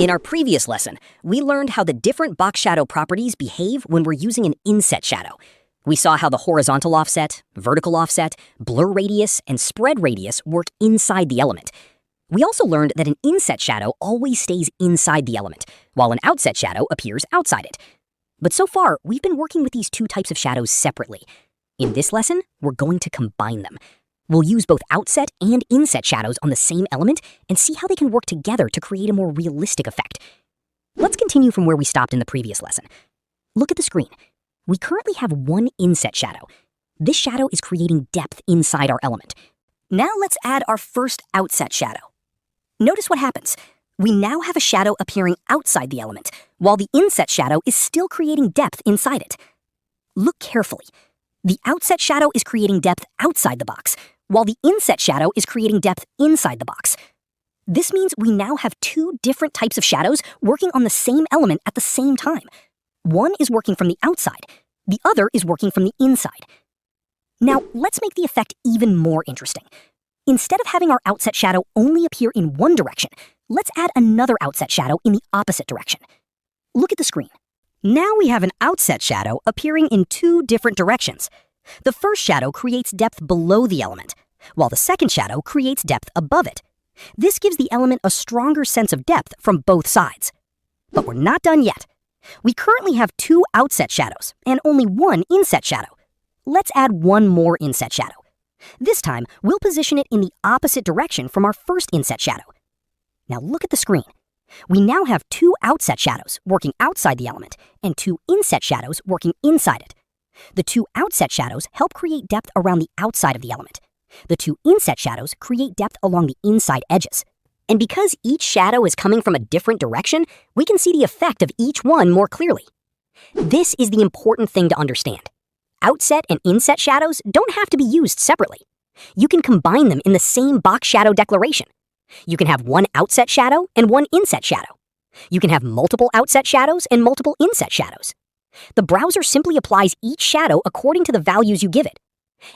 In our previous lesson, we learned how the different box shadow properties behave when we're using an inset shadow. We saw how the horizontal offset, vertical offset, blur radius, and spread radius work inside the element. We also learned that an inset shadow always stays inside the element, while an outset shadow appears outside it. But so far, we've been working with these two types of shadows separately. In this lesson, we're going to combine them. We'll use both outset and inset shadows on the same element and see how they can work together to create a more realistic effect. Let's continue from where we stopped in the previous lesson. Look at the screen. We currently have one inset shadow. This shadow is creating depth inside our element. Now let's add our first outset shadow. Notice what happens. We now have a shadow appearing outside the element, while the inset shadow is still creating depth inside it. Look carefully. The outset shadow is creating depth outside the box, while the inset shadow is creating depth inside the box. This means we now have two different types of shadows working on the same element at the same time. One is working from the outside, the other is working from the inside. Now, let's make the effect even more interesting. Instead of having our outset shadow only appear in one direction, let's add another outset shadow in the opposite direction. Look at the screen. Now we have an outset shadow appearing in two different directions. The first shadow creates depth below the element, while the second shadow creates depth above it. This gives the element a stronger sense of depth from both sides. But we're not done yet. We currently have two outset shadows and only one inset shadow. Let's add one more inset shadow. This time, we'll position it in the opposite direction from our first inset shadow. Now look at the screen. We now have two outset shadows working outside the element and two inset shadows working inside it. The two outset shadows help create depth around the outside of the element. The two inset shadows create depth along the inside edges. And because each shadow is coming from a different direction, we can see the effect of each one more clearly. This is the important thing to understand. Outset and inset shadows don't have to be used separately. You can combine them in the same box shadow declaration. You can have one outset shadow and one inset shadow. You can have multiple outset shadows and multiple inset shadows. The browser simply applies each shadow according to the values you give it.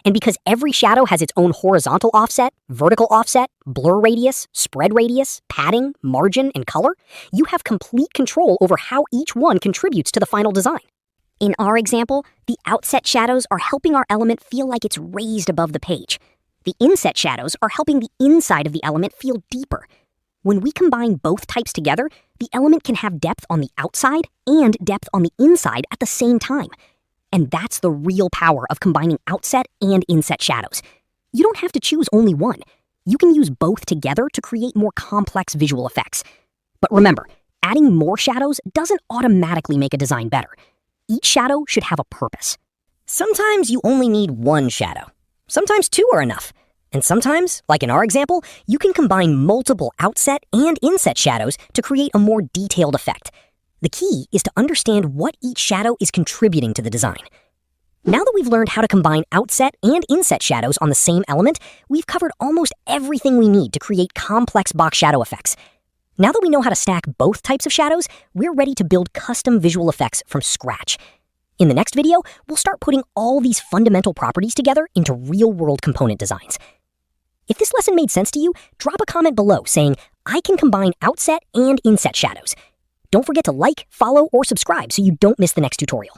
And because every shadow has its own horizontal offset, vertical offset, blur radius, spread radius, padding, margin, and color, you have complete control over how each one contributes to the final design. In our example, the outset shadows are helping our element feel like it's raised above the page. The inset shadows are helping the inside of the element feel deeper. When we combine both types together, the element can have depth on the outside and depth on the inside at the same time. And that's the real power of combining outset and inset shadows. You don't have to choose only one. You can use both together to create more complex visual effects. But remember, adding more shadows doesn't automatically make a design better. Each shadow should have a purpose. Sometimes you only need one shadow. Sometimes two are enough. And sometimes, like in our example, you can combine multiple outset and inset shadows to create a more detailed effect. The key is to understand what each shadow is contributing to the design. Now that we've learned how to combine outset and inset shadows on the same element, we've covered almost everything we need to create complex box shadow effects. Now that we know how to stack both types of shadows, we're ready to build custom visual effects from scratch. In the next video, we'll start putting all these fundamental properties together into real-world component designs. If this lesson made sense to you, drop a comment below saying, I can combine outset and inset shadows. Don't forget to like, follow, or subscribe so you don't miss the next tutorial.